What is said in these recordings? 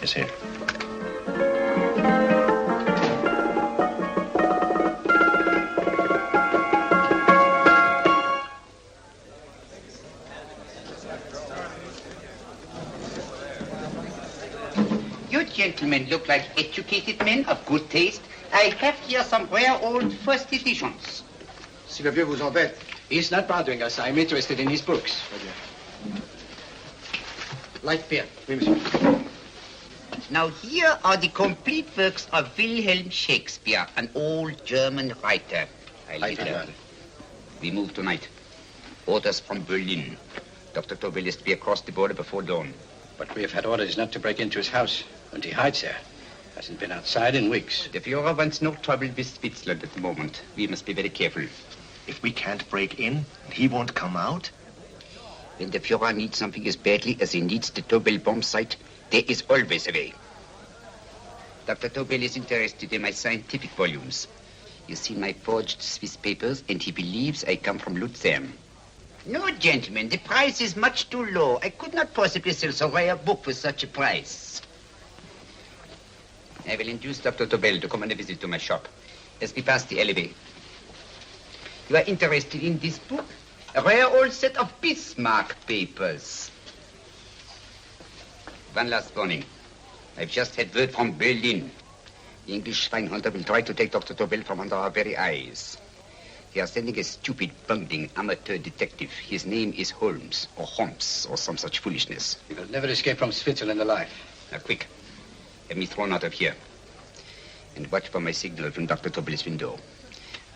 is here. You gentlemen look like educated men of good taste. I have here some rare old first editions. Si le vieux vous embête. He's not bothering us. I'm interested in his books. Light beer. Oui, monsieur. Now here are the complete works of Wilhelm Shakespeare, an old German writer. We move tonight. Orders from Berlin. Dr. Tobel is to be across the border before dawn. But we have had orders not to break into his house, and he hides there. Hasn't been outside in weeks. The Führer wants no trouble with Switzerland at the moment. We must be very careful. If we can't break in, and he won't come out? When the Führer needs something as badly as he needs the Tobel bomb site, there is always a way. Dr. Tobel is interested in my scientific volumes. You've seen my forged Swiss papers, and he believes I come from Lucerne. No, gentlemen, the price is much too low. I could not possibly sell so rare a book for such a price. I will induce Dr. Tobel to come on a visit to my shop as we pass the alleyway. You are interested in this book? A rare old set of Bismarck papers. One last warning. I've just had word from Berlin. The English swinehunter will try to take Dr. Tobel from under our very eyes. They are sending a stupid, bungling amateur detective. His name is Holmes, or some such foolishness. He will never escape from Switzerland alive. Now, quick. Have me thrown out of here. And watch for my signal from Dr. Tobel's window.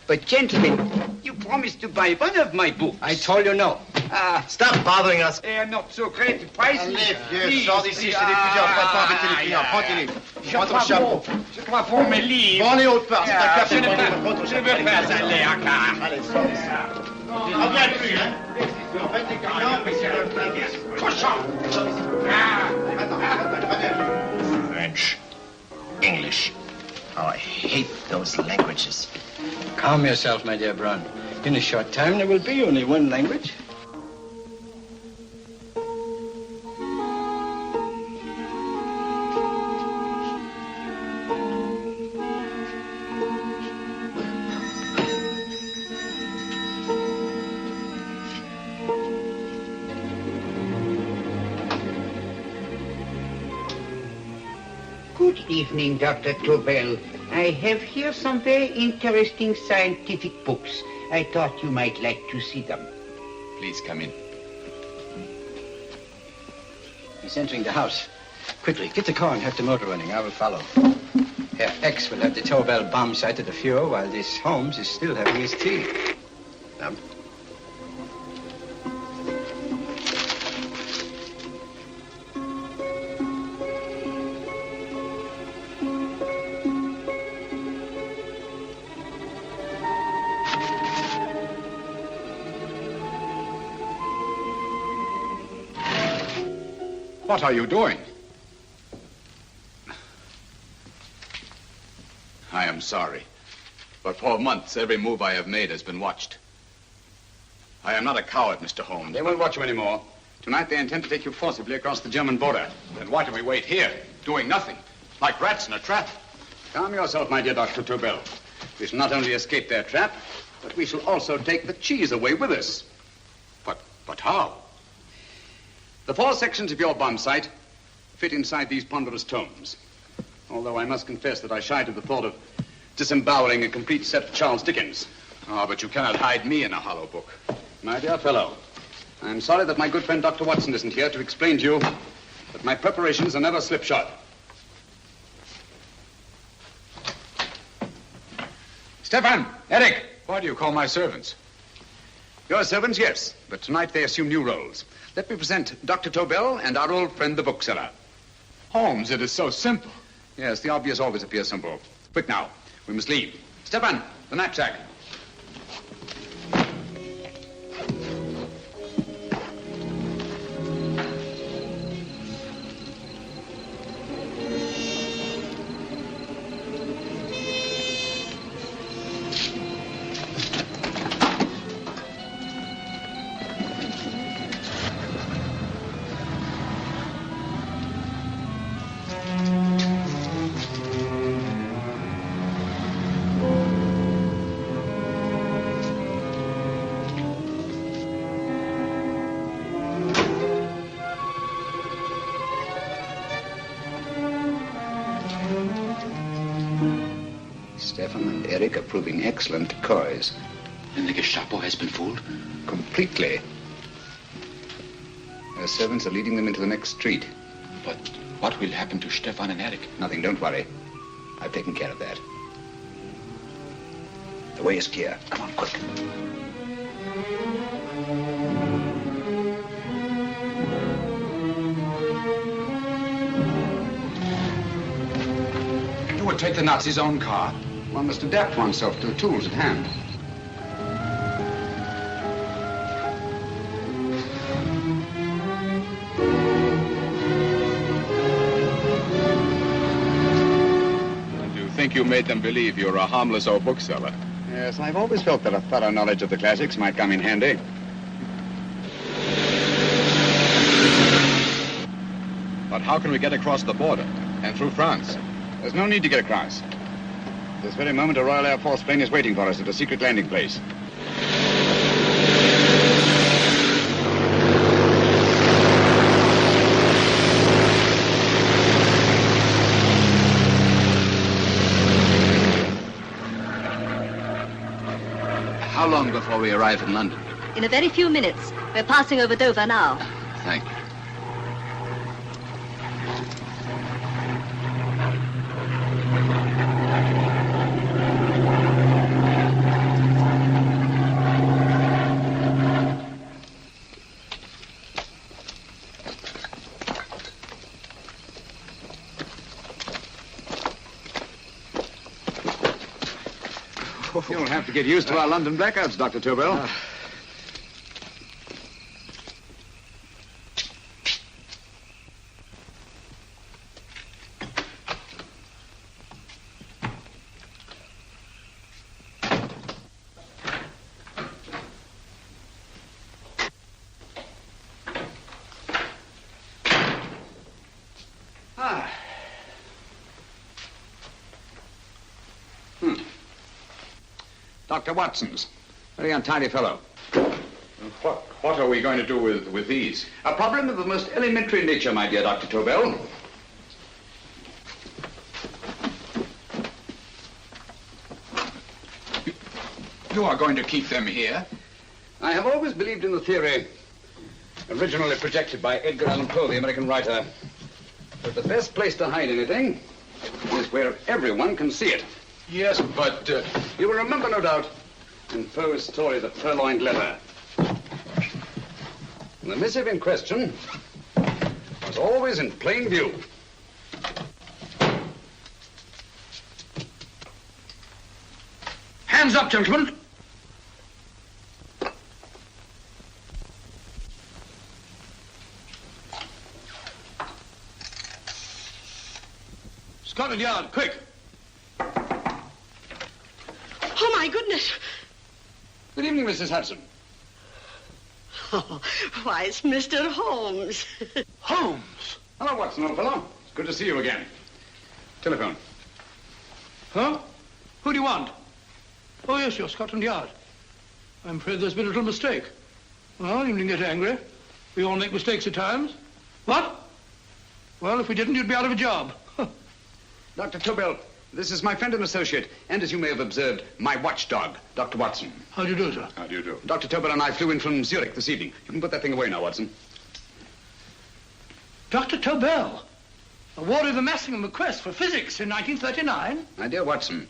But, gentlemen, you promised to buy one of my books. I told you no. Stop bothering us. They are not so great. The price Allez, is... vieux, sors d'ici, c'est l'étudiant. On va pas embêter les clients. Prends tes livres. Prends ton chapeau. Je crois pour mes livres. Prends les hautes parts. C'est un café. Je ne veux pas aller à car. Allez, sors d'ici. Tu ne reviens plus, hein. En fait, les clients, mais c'est le cochon. French, English. Oh, I hate those languages. Calm yourself, my dear Brown. In a short time, there will be only one language. Good evening, Dr. Tobel. I have here some very interesting scientific books. I thought you might like to see them. Please come in. He's entering the house. Quickly, get the car and have the motor running. I will follow. Herr X will have the Tobel bomb site at the Führer while this Holmes is still having his tea. Now, what are you doing? I am sorry, but for months, every move I have made has been watched. I am not a coward, Mr. Holmes. They won't watch you anymore. Tonight, they intend to take you forcibly across the German border. Then why do we wait here, doing nothing, like rats in a trap? Calm yourself, my dear Dr. Tobel. We shall not only escape their trap, but we shall also take the cheese away with us. But how? The 4 sections of your bomb site fit inside these ponderous tomes. Although I must confess that I shied at the thought of disemboweling a complete set of Charles Dickens. Ah, but you cannot hide me in a hollow book. My dear fellow, I'm sorry that my good friend Dr. Watson isn't here to explain to you that my preparations are never slipshod. Stefan! Eric! Why do you call my servants? Your servants, yes, but tonight they assume new roles. Let me present Dr. Tobel and our old friend, the bookseller. Holmes, it is so simple. Yes, the obvious always appears simple. Quick now, we must leave. Stefan, the knapsack. Stefan and Eric are proving excellent decoys. And the Gestapo has been fooled? Completely. Their servants are leading them into the next street. But what will happen to Stefan and Eric? Nothing, don't worry. I've taken care of that. The way is clear. Come on, quick. You would take the Nazis' own car. One must adapt oneself to the tools at hand. I think you made them believe you're a harmless old bookseller. Yes, I've always felt that a thorough knowledge of the classics might come in handy. But how can we get across the border and through France? There's no need to get across. At this very moment, a Royal Air Force plane is waiting for us at a secret landing place. How long before we arrive in London? In a very few minutes. We're passing over Dover now. Thank you. You'll have to get used to our London blackouts, Dr. Tobel. Dr. Watson's. Very untidy fellow. What are we going to do with these? A problem of the most elementary nature, my dear Dr. Tobel. You are going to keep them here? I have always believed in the theory, originally projected by Edgar Allan Poe, the American writer, that the best place to hide anything is where everyone can see it. Yes, but... You will remember, no doubt, in Poe's story, The Purloined Letter. The missive in question was always in plain view. Hands up, gentlemen. Scotland Yard, quick. Oh, my goodness. Good evening, Mrs. Hudson. Oh, why, it's Mr. Holmes. Holmes? Hello, Watson, old fellow. It's good to see you again. Telephone. Huh? Who do you want? Oh, yes, you're Scotland Yard. I'm afraid there's been a little mistake. Well, you needn't get angry. We all make mistakes at times. What? Well, if we didn't, you'd be out of a job. Dr. Tobel, this is my friend and associate, and as you may have observed, my watchdog, Dr. Watson. How do you do, sir? How do you do? Dr. Tobel and I flew in from Zurich this evening. You can put that thing away now, Watson. Dr. Tobel, awarded the Massingham Bequest for physics in 1939. My dear Watson,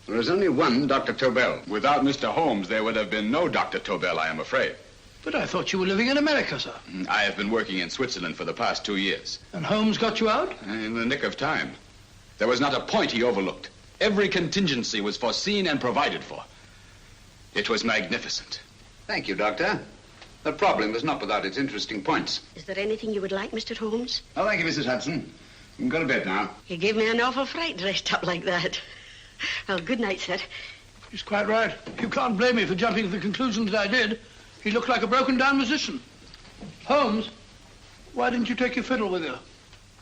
there is only one Dr. Tobel. Without Mr. Holmes, there would have been no Dr. Tobel, I am afraid. But I thought you were living in America, sir. I have been working in Switzerland for the past 2 years. And Holmes got you out? In the nick of time. There was not a point he overlooked. Every contingency was foreseen and provided for. It was magnificent. Thank you, Doctor. The problem was not without its interesting points. Is there anything you would like, Mr. Holmes? Oh, thank you, Mrs. Hudson. You can go to bed now. You gave me an awful fright dressed up like that. Well, good night, sir. He's quite right. You can't blame me for jumping to the conclusion that I did. He looked like a broken-down musician. Holmes, why didn't you take your fiddle with you?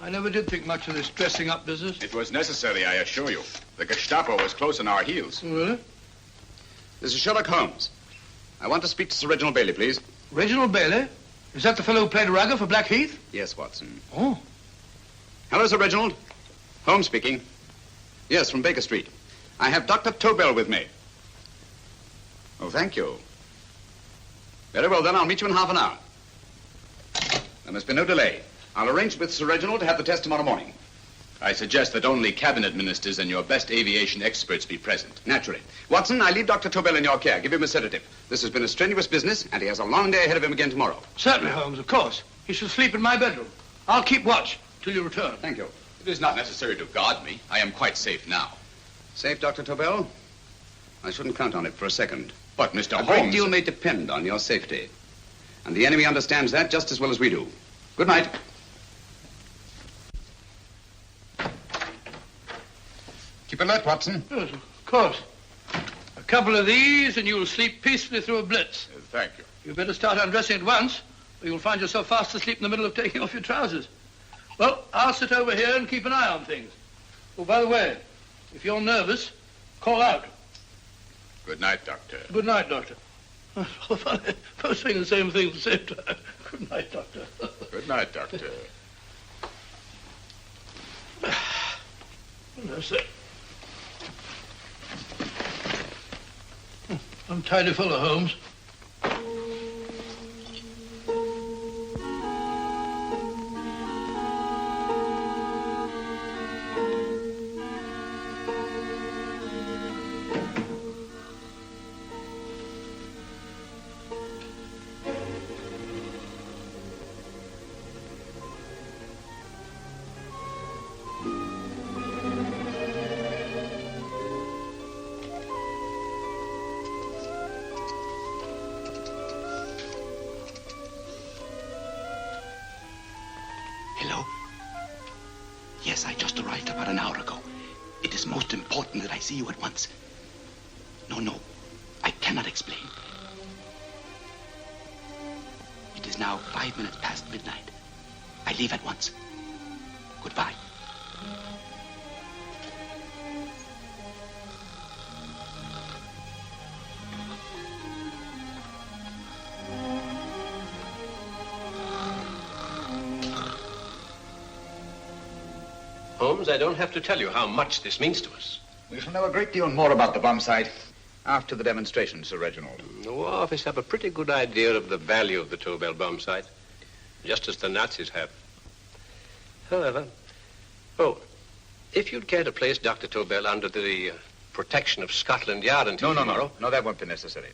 I never did think much of this dressing-up business. It was necessary, I assure you. The Gestapo was close on our heels. Really? This is Sherlock Holmes. I want to speak to Sir Reginald Bailey, please. Reginald Bailey? Is that the fellow who played Rugger for Blackheath? Yes, Watson. Oh. Hello, Sir Reginald. Holmes speaking. Yes, from Baker Street. I have Dr. Tobel with me. Oh, thank you. Very well, then. I'll meet you in half an hour. There must be no delay. I'll arrange with Sir Reginald to have the test tomorrow morning. I suggest that only cabinet ministers and your best aviation experts be present. Naturally. Watson, I leave Dr. Tobel in your care. Give him a sedative. This has been a strenuous business, and he has a long day ahead of him again tomorrow. Certainly, Holmes, of course. He shall sleep in my bedroom. I'll keep watch till you return. Thank you. It is not necessary to guard me. I am quite safe now. Safe, Dr. Tobel? I shouldn't count on it for a second. But, Mr. A Holmes... great deal may depend on your safety. And the enemy understands that just as well as we do. Good night. Keep alert, Watson. Yes, of course. A couple of these and you'll sleep peacefully through a blitz. Thank you. You'd better start undressing at once, or you'll find yourself fast asleep in the middle of taking off your trousers. Well, I'll sit over here and keep an eye on things. Oh, by the way, if you're nervous, call out. Good night, Doctor. Good night, Doctor. Both saying the same thing at the same time. Good night, Doctor. Good night, Doctor. That's it. Untidy fellow, Holmes. Hello? Yes, I just arrived about an hour ago. It is most important that I see you at once. No, I cannot explain. It is now 5 minutes past midnight. I leave at once. Goodbye. Holmes, I don't have to tell you how much this means to us. We shall know a great deal more about the bomb site after the demonstration, Sir Reginald. The War Office have a pretty good idea of the value of the Tobel bomb site, just as the Nazis have. However, if you'd care to place Dr. Tobel under the protection of Scotland Yard until tomorrow... No, that won't be necessary.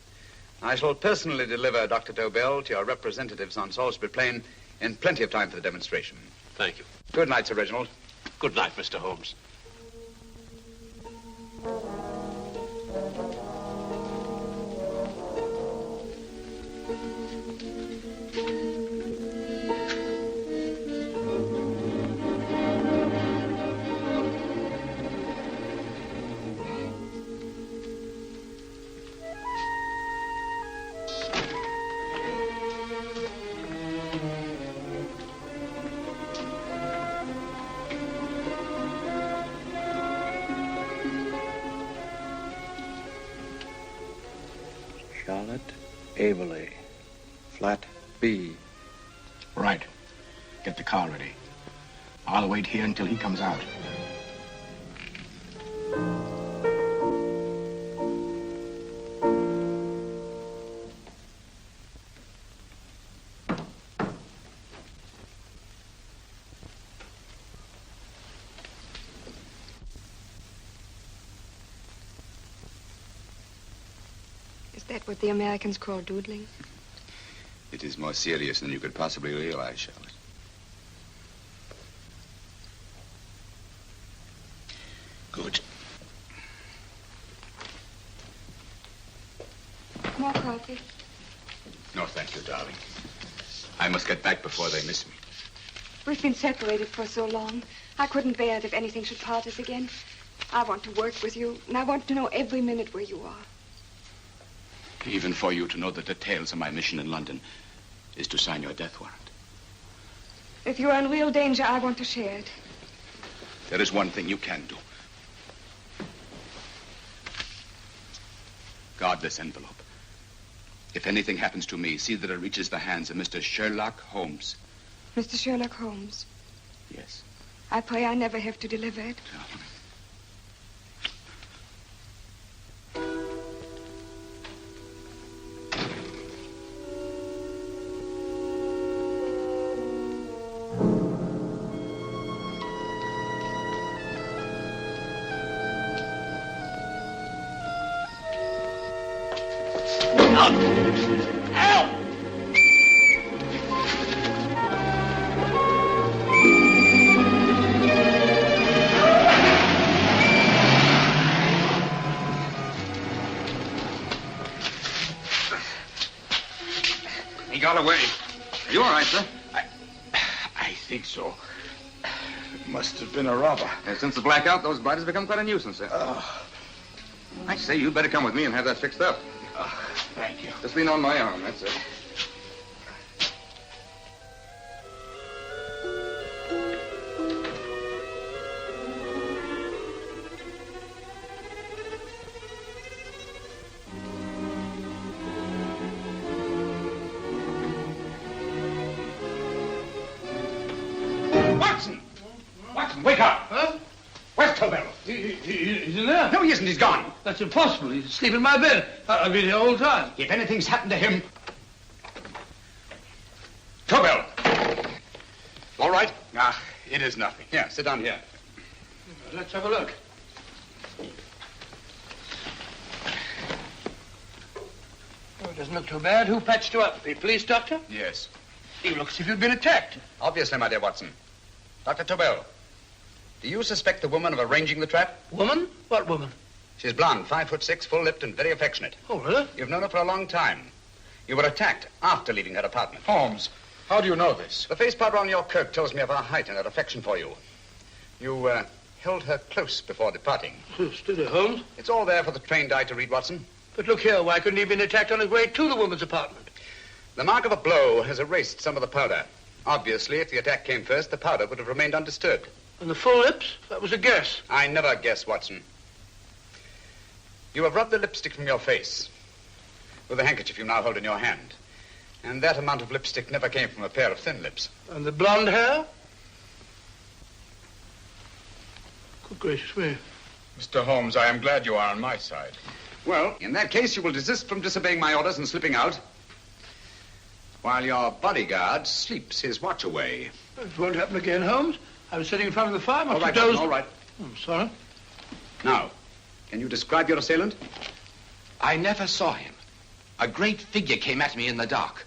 I shall personally deliver Dr. Tobel to your representatives on Salisbury Plain in plenty of time for the demonstration. Thank you. Good night, Sir Reginald. Good night, Mr. Holmes. Charlotte Eberli, flat B. Right. Get the car ready. I'll wait here until he comes out. Is that what the Americans call doodling? It is more serious than you could possibly realize, Charlotte. Good. More coffee? No, thank you, darling. I must get back before they miss me. We've been separated for so long. I couldn't bear it if anything should part us again. I want to work with you, and I want to know every minute where you are. Even for you to know the details of my mission in London is to sign your death warrant. If you're in real danger, I want to share it. There is one thing you can do. Guard this envelope. If anything happens to me, see that it reaches the hands of Mr. Sherlock Holmes. Mr. Sherlock Holmes? Yes. I pray I never have to deliver it. out! Help! He got away. Are you all right, sir? I think so. Must have been a robber. Since the blackout, those biters become quite a nuisance, sir. I say, you'd better come with me and have that fixed up. Thank you. Just lean on my arm, that's it. Watson, wake up! Huh? Where's Tobel? He's in there. No, he isn't. He's gone. That's impossible. He's asleep in my bed. I've been here all the time. If anything's happened to him... Tobel! All right? It is nothing. Yeah, sit down here. Let's have a look. Oh, it doesn't look too bad. Who patched you up? The police doctor? Yes. You look as if you'd been attacked. Obviously, my dear Watson. Dr. Tobel, do you suspect the woman of arranging the trap? Woman? What woman? She's blonde, 5'6", full-lipped, and very affectionate. Oh, really? You've known her for a long time. You were attacked after leaving her apartment. Holmes, how do you know this? The face powder on your coat tells me of her height and her affection for you. You held her close before departing. Steady, Holmes. It's all there for the trained eye to read, Watson. But look here, why couldn't he have been attacked on his way to the woman's apartment? The mark of a blow has erased some of the powder. Obviously, if the attack came first, the powder would have remained undisturbed. And the full lips? That was a guess. I never guess, Watson. You have rubbed the lipstick from your face with the handkerchief you now hold in your hand. And that amount of lipstick never came from a pair of thin lips. And the blonde hair? Good gracious me. Mr. Holmes, I am glad you are on my side. Well, in that case, you will desist from disobeying my orders and slipping out while your bodyguard sleeps his watch away. It won't happen again, Holmes. I was sitting in front of the fire. All right, Watson, all right. I'm sorry. Now, can you describe your assailant? I never saw him. A great figure came at me in the dark.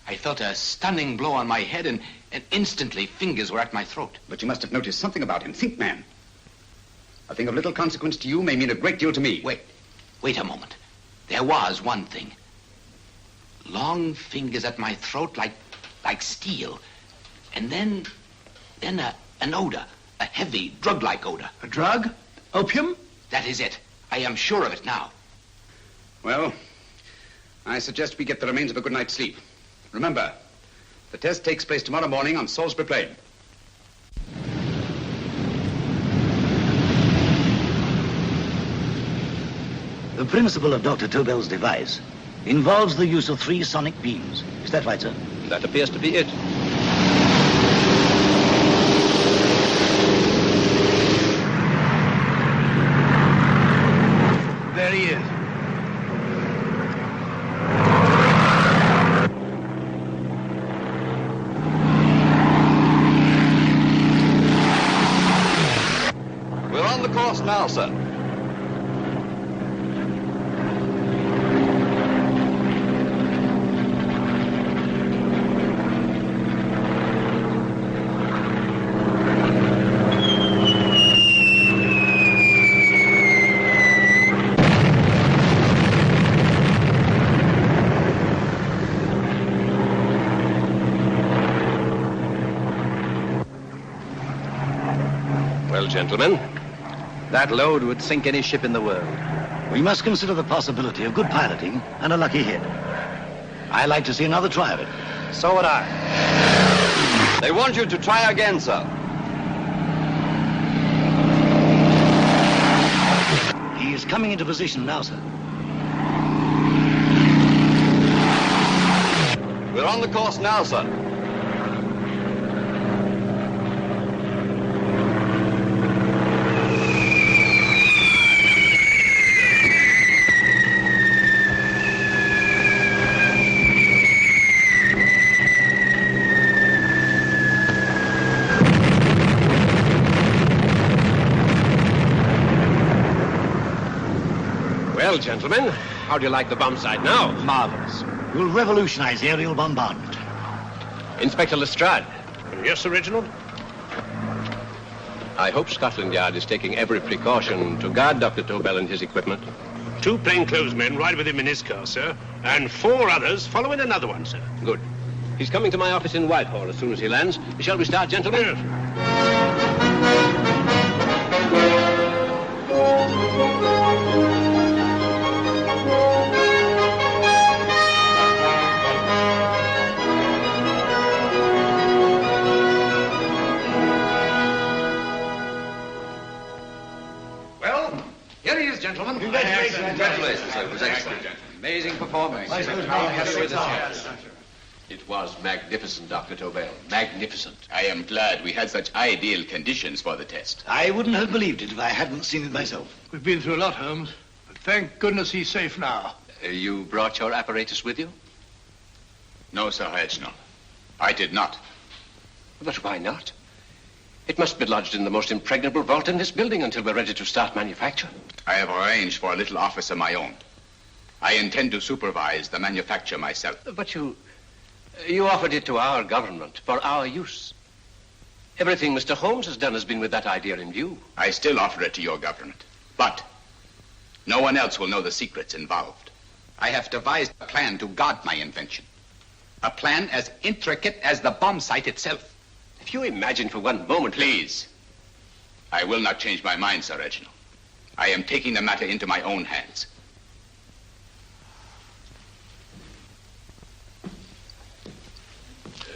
I felt a stunning blow on my head, and instantly fingers were at my throat. But you must have noticed something about him. Think, man. A thing of little consequence to you may mean a great deal to me. Wait a moment. There was one thing. Long fingers at my throat like steel. And then an odor, a heavy, drug-like odor. A drug? Opium? That is it. I am sure of it now. Well, I suggest we get the remains of a good night's sleep. Remember, the test takes place tomorrow morning on Salisbury Plain. The principle of Dr. Tobel's device involves the use of 3 sonic beams. Is that right, sir? That appears to be it. There he is. We're on the course now, sir. Well, gentlemen, that load would sink any ship in the world. We must consider the possibility of good piloting and a lucky hit. I like to see another try of it. So would I. They want you to try again, sir. He is coming into position now, sir. We're on the course now, sir. well, gentlemen, How do you like the bomb sight now? Marvelous. We'll revolutionize aerial bombardment. Inspector Lestrade. Yes, Sir Reginald? I hope Scotland Yard is taking every precaution to guard Dr. Tobel and his equipment. 2 plainclothesmen ride with him in his car, sir, and 4 others follow in another one, sir. Good. He's coming to my office in Whitehall as soon as he lands. Shall we start, gentlemen? Yes. Well, here he is, gentlemen. Congratulations, sir. It was excellent. Amazing performance. It was magnificent, Dr. Tobel. Magnificent. I am glad we had such ideal conditions for the test. I wouldn't have believed it if I hadn't seen it myself. We've been through a lot, Holmes, but thank goodness he's safe now. You brought your apparatus with you? No, Sir Reginald. I did not. But why not? It must be lodged in the most impregnable vault in this building until we're ready to start manufacture. I have arranged for a little office of my own. I intend to supervise the manufacture myself. But you offered it to our government for our use. Everything Mr. Holmes has done has been with that idea in view. I still offer it to your government, but no one else will know the secrets involved. I have devised a plan to guard my invention. A plan as intricate as the bomb sight itself. If you imagine for one moment... Please. I will not change my mind, Sir Reginald. I am taking the matter into my own hands.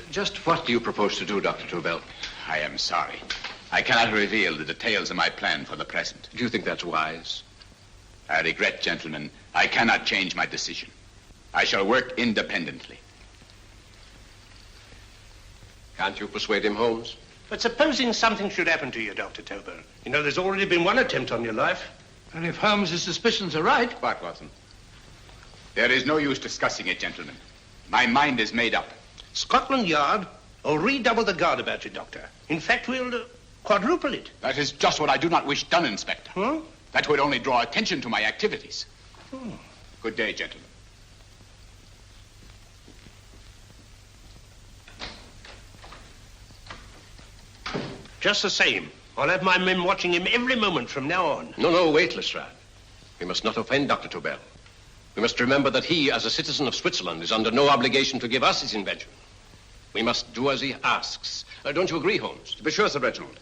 Just what do you propose to do, Dr. Tobel? I am sorry. I cannot reveal the details of my plan for the present. Do you think that's wise? I regret, gentlemen, I cannot change my decision. I shall work independently. Can't you persuade him, Holmes? But supposing something should happen to you, Dr. Tobel. You know, there's already been one attempt on your life. And if Holmes' suspicions are right... What, Watson? There is no use discussing it, gentlemen. My mind is made up. Scotland Yard will redouble the guard about you, Doctor. In fact, we'll quadruple it. That is just what I do not wish done, Inspector. Huh? That would only draw attention to my activities. Good day, gentlemen. Just the same, I'll have my men watching him every moment from now on. No, wait, Lestrade. We must not offend Dr. Tobel. We must remember that he, as a citizen of Switzerland, is under no obligation to give us his invention. We must do as he asks. Don't you agree, Holmes? To be sure, Sir Reginald.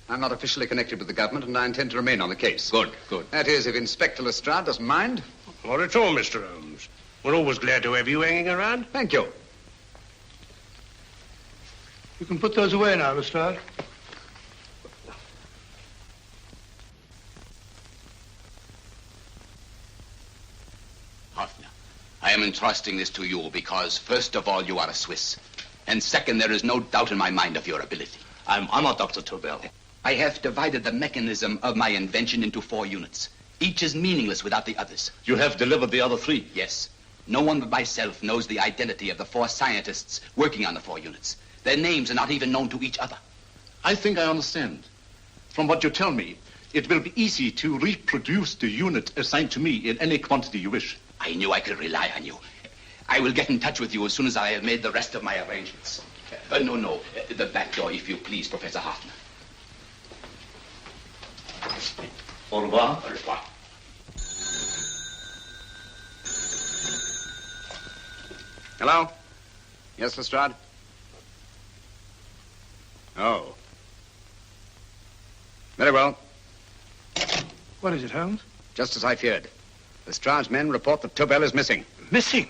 I'm not officially connected with the government, and I intend to remain on the case. Good. That is, if Inspector Lestrade doesn't mind. Not at all, Mr. Holmes. We're always glad to have you hanging around. Thank you. You can put those away now, Lestrade. I am entrusting this to you because, first of all, you are a Swiss. And second, there is no doubt in my mind of your ability. I'm honored, Dr. Tobel. I have divided the mechanism of my invention into 4 units. Each is meaningless without the others. You have delivered the other 3? Yes. No one but myself knows the identity of the 4 scientists working on the 4 units. Their names are not even known to each other. I think I understand. From what you tell me, it will be easy to reproduce the unit assigned to me in any quantity you wish. I knew I could rely on you. I will get in touch with you as soon as I have made the rest of my arrangements. No. The back door, if you please, Professor Hoffner. Au revoir. Au revoir. Hello? Yes, Lestrade? Oh. Very well. What is it, Holmes? Just as I feared. Lestrade's men report that Tobel is missing. Missing?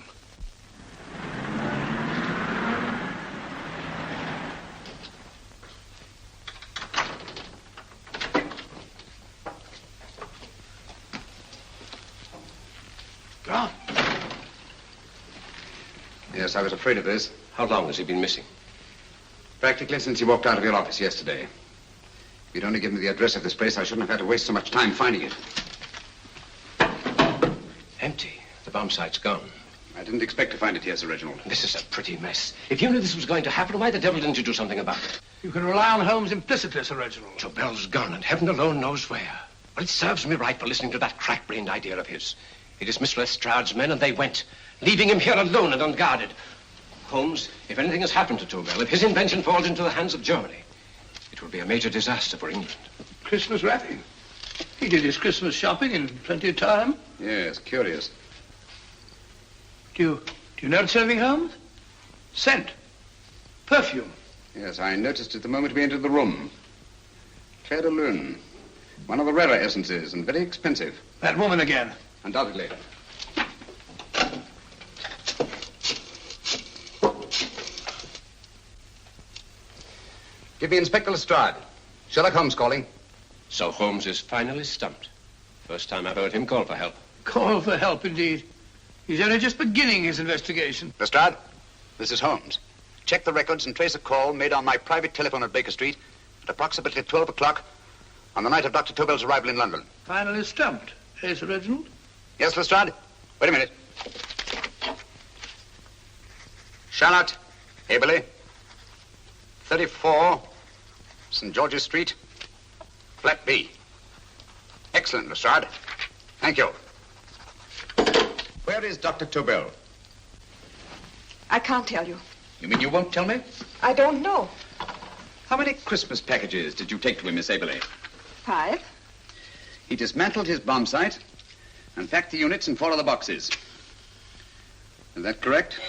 Gone. Yes, I was afraid of this. How long has he been missing? Practically since he walked out of your office yesterday. If you'd only given me the address of this place, I shouldn't have had to waste so much time finding it. Empty. The bomb site's gone. I didn't expect to find it here, Sir Reginald. This is a pretty mess. If you knew this was going to happen, why the devil didn't you do something about it? You can rely on Holmes implicitly, Sir Reginald. Tobel's gone, and heaven alone knows where. Well, it serves me right for listening to that crack-brained idea of his. He dismissed Lestrade's men and they went, leaving him here alone and unguarded. Holmes, if anything has happened to Tobel, if his invention falls into the hands of Germany, it will be a major disaster for England. Christmas wrapping. He did his Christmas shopping in plenty of time. Yes, curious. Do you notice anything, Holmes? Scent. Perfume. Yes, I noticed it the moment we entered the room. Clair de Lune. One of the rarer essences and very expensive. That woman again. Undoubtedly. Give me Inspector Lestrade. Sherlock Holmes calling. So Holmes is finally stumped. First time I've heard him call for help. Call for help, indeed. He's only just beginning his investigation. Lestrade, this is Holmes. Check the records and trace a call made on my private telephone at Baker Street at approximately 12 o'clock on the night of Dr. Tobel's arrival in London. Finally stumped. Eh, Sir Reginald? Yes, Lestrade? Wait a minute. Charlotte Eberli, 34 St. George's Street, flat B. Excellent, Lestrade. Thank you. Where is Dr. Tobel? I can't tell you. You mean you won't tell me? I don't know. How many Christmas packages did you take to him, Miss Eberli? 5. He dismantled his bomb site and packed the units in 4 other boxes. Is that correct?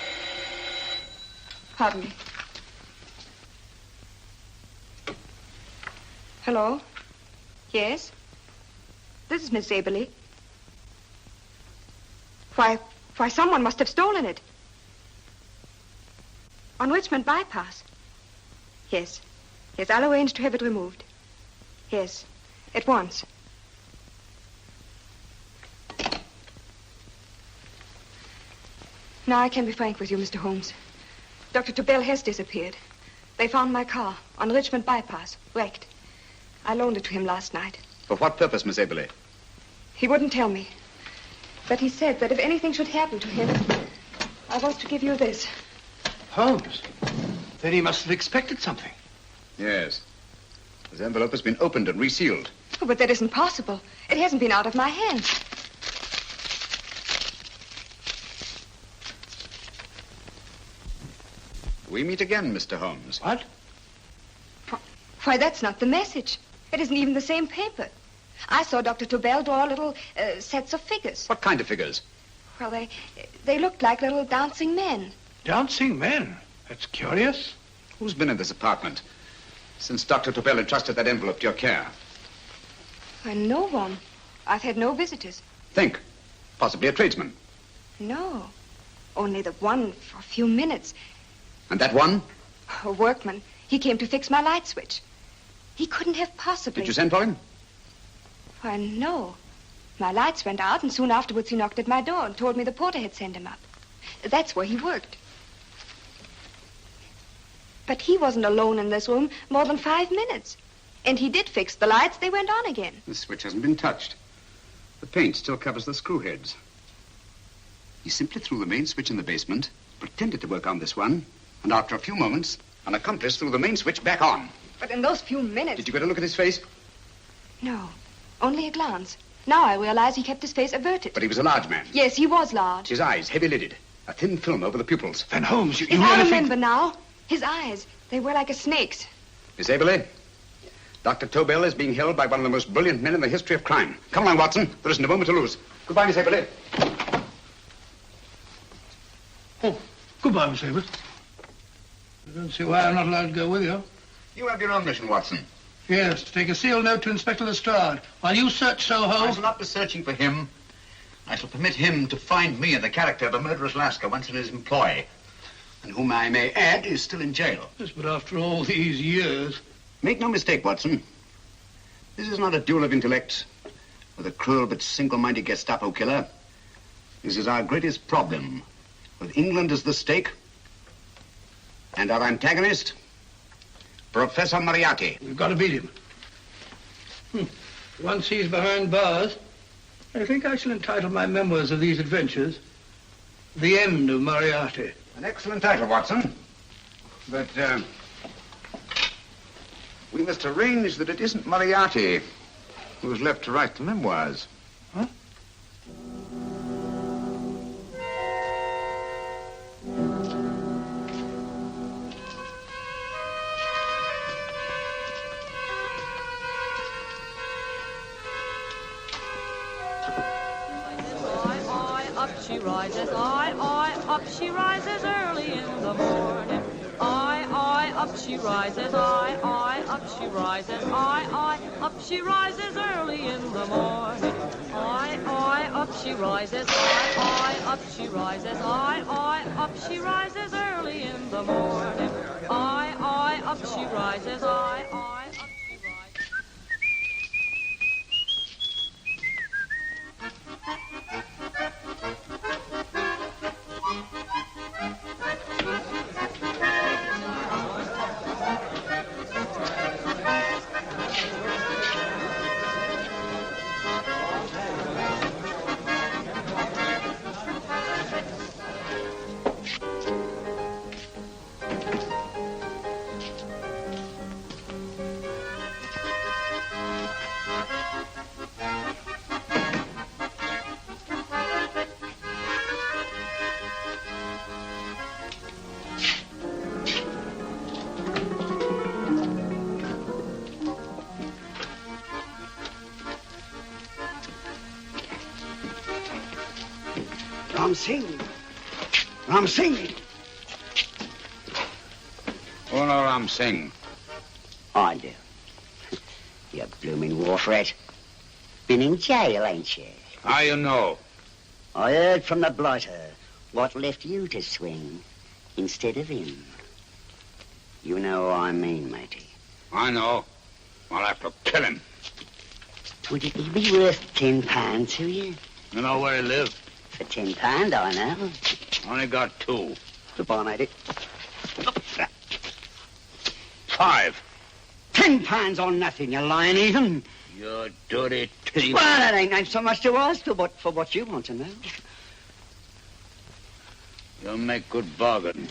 Pardon me. Hello? Yes? This is Miss Eberli. Why, someone must have stolen it. On Richmond Bypass. Yes. Yes, I'll arrange to have it removed. Yes, at once. Now I can be frank with you, Mr. Holmes. Dr. Tobel has disappeared. They found my car on Richmond Bypass, wrecked. I loaned it to him last night. For what purpose, Miss Eberli? He wouldn't tell me. But he said that if anything should happen to him, I was to give you this. Holmes? Then he must have expected something. Yes. This envelope has been opened and resealed. Oh, but that isn't possible. It hasn't been out of my hands. We meet again, Mr. Holmes. What? Why, that's not the message. It isn't even the same paper. I saw Dr. Tobel draw little sets of figures. What kind of figures? Well, they looked like little dancing men. Dancing men? That's curious. Who's been in this apartment since Dr. Tobel entrusted that envelope to your care? Why, no one. I've had no visitors. Think. Possibly a tradesman. No. Only the one for a few minutes. And that one? A workman. He came to fix my light switch. He couldn't have possibly... Did you send for him? Why, no. My lights went out, and soon afterwards he knocked at my door and told me the porter had sent him up. That's where he worked. But he wasn't alone in this room more than 5 minutes. And he did fix the lights. They went on again. The switch hasn't been touched. The paint still covers the screw heads. He simply threw the main switch in the basement, pretended to work on this one, and after a few moments, an accomplice threw the main switch back on. But in those few minutes... Did you get a look at his face? No, only a glance. Now I realize he kept his face averted. But he was a large man. Yes, he was large. His eyes heavy-lidded, a thin film over the pupils. Van Holmes, you I really remember now. His eyes, they were like a snake's. Miss Eberli, Dr. Tobel is being held by one of the most brilliant men in the history of crime. Come along, Watson. There isn't a moment to lose. Goodbye, Miss Eberli. Oh, goodbye, Miss Eberli. I don't see why I'm not allowed to go with you. You have your own mission, Watson. Yes, to take a sealed note to Inspector Lestrade. While you search Soho... I shall not be searching for him. I shall permit him to find me in the character of a murderous Lascar once in his employ, and whom I may add is still in jail. Yes, but after all these years... Make no mistake, Watson. This is not a duel of intellects with a cruel but single-minded Gestapo killer. This is our greatest problem, with England as the stake, and our antagonist, Professor Moriarty. We've got to beat him. Once he's behind bars, I think I shall entitle my memoirs of these adventures, The End of Moriarty. An excellent title, Watson. But, we must arrange that it isn't Moriarty who's left to write the memoirs. Huh? she rises, I, up she rises early in the morning. I, up she rises, I, up she rises, I, up she rises early in the morning. I, up she rises, I, up she rises, I, up she rises early in the morning. I, up she rises, I, up she rises. Ram Singh. Oh, no, Ram Singh. I do. You blooming wharf rat. Been in jail, ain't you? How you know? I heard from the blighter what left you to swing instead of him. You know what I mean, matey. I know. I'll have to kill him. Would it be worth £10 to you? You know where he lives? For £10, I know. Only got 2. Goodbye, matey. 5. £10 on nothing, you lying heathen. You dirty thief. Well, that ain't so much to ask for what you want to know. You'll make good bargain.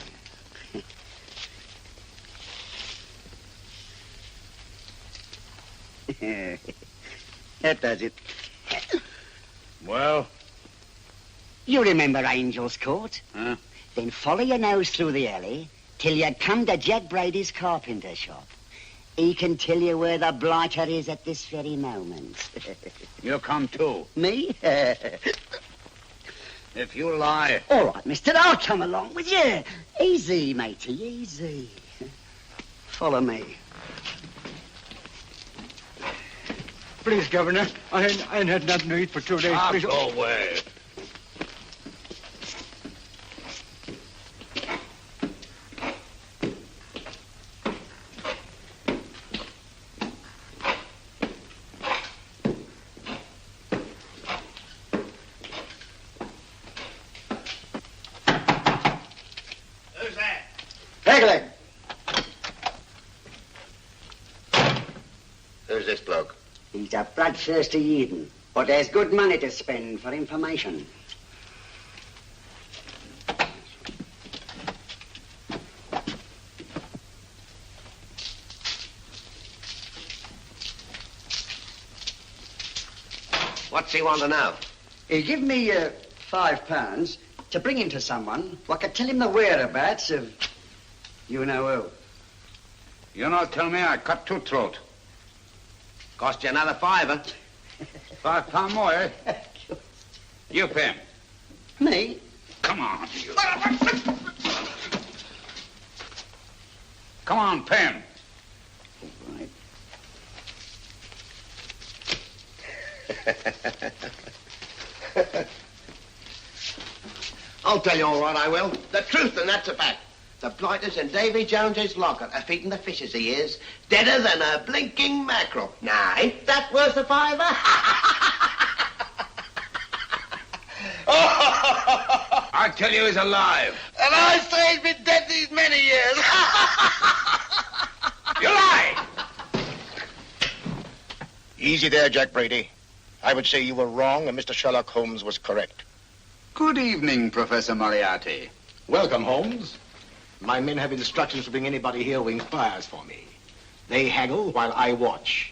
That does it. Well? You remember Angel's Court? Huh? Then follow your nose through the alley till you come to Jack Brady's carpenter shop. He can tell you where the blighter is at this very moment. You come too. Me? If you lie... All right, mister, I'll come along with you. Easy, matey, easy. Follow me. Please, Governor, I ain't had nothing to eat for 2 days. Please. Go away. Who's this bloke? He's a bloodthirsty heathen, but there's good money to spend for information. What's he want to know? He give me £5 to bring him to someone who could tell him the whereabouts of you know who. You not tell me I cut 2 throat. Cost you another £5. £5 more, eh? You pay him. Me? Come on, you. Come on, pay him. All right. I'll tell you all right, I will. The truth, and that's a fact. The blighters in Davy Jones's locker are feeding the fishes he is, deader than a blinking mackerel. Now, ain't that worth a £5? I tell you he's alive. And I say he's been dead these many years. You lie! Easy there, Jack Brady. I would say you were wrong and Mr. Sherlock Holmes was correct. Good evening, Professor Moriarty. Welcome, Holmes. My men have instructions to bring anybody here who inquires for me. They haggle while I watch.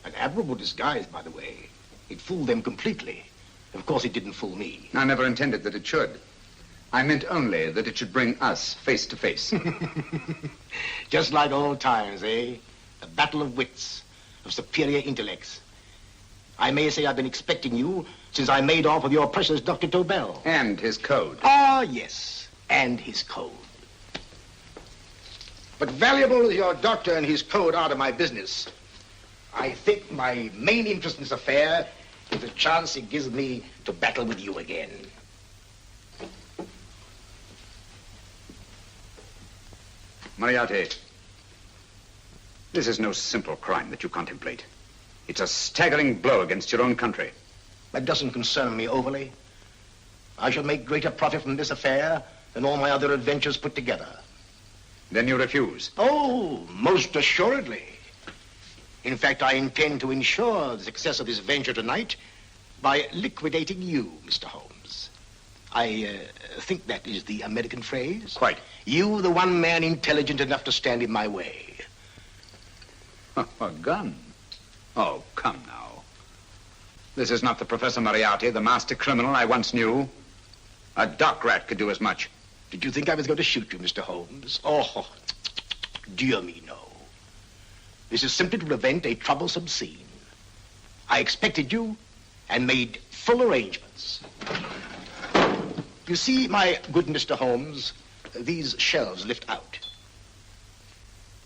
An admirable disguise, by the way. It fooled them completely. Of course, it didn't fool me. I never intended that it should. I meant only that it should bring us face to face. Just like old times, eh? A battle of wits, of superior intellects. I may say I've been expecting you since I made off with your precious Dr. Tobel. And his code. Ah, yes, and his code. But valuable as your doctor and his code are to my business, I think my main interest in this affair is the chance it gives me to battle with you again. Moriarty, this is no simple crime that you contemplate. It's a staggering blow against your own country. That doesn't concern me overly. I shall make greater profit from this affair than all my other adventures put together. Then you refuse? Oh, most assuredly. In fact, I intend to ensure the success of this venture tonight by liquidating you, Mr. Holmes. I think that is the American phrase. Quite. You, the one man intelligent enough to stand in my way. A gun? Oh, come now. This is not the Professor Moriarty, the master criminal I once knew. A dock rat could do as much. Did you think I was going to shoot you, Mr. Holmes? Oh, dear me, no. This is simply to prevent a troublesome scene. I expected you and made full arrangements. You see, my good Mr. Holmes, these shelves lift out.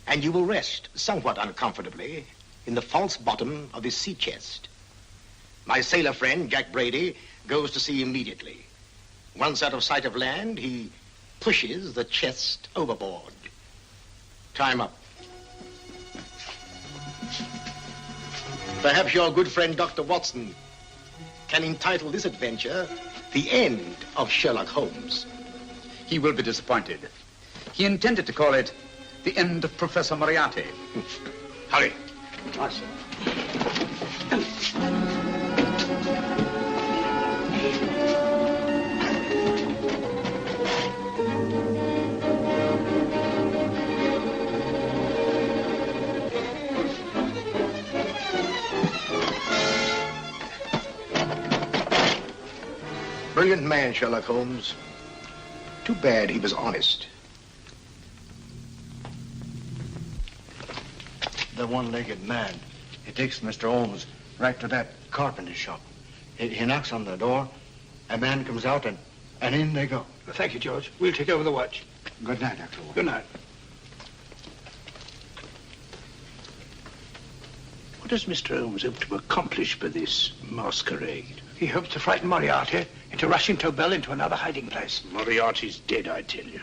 And you will rest somewhat uncomfortably in the false bottom of this sea chest. My sailor friend, Jack Brady, goes to sea immediately. Once out of sight of land, he pushes the chest overboard. Time up. Perhaps your good friend, Dr. Watson, can entitle this adventure The End of Sherlock Holmes. He will be disappointed. He intended to call it The End of Professor Moriarty. Hurry. Awesome. Brilliant man, Sherlock Holmes. Too bad he was honest. The one-legged man. He takes Mr. Holmes right to that carpenter shop. He knocks on the door. A man comes out, and in they go. Thank you, George. We'll take over the watch. Good night, Dr. Watson. Good night. What does Mr. Holmes hope to accomplish by this masquerade? He hopes to frighten Moriarty into rushing Tobel into another hiding place. Moriarty's dead, I tell you.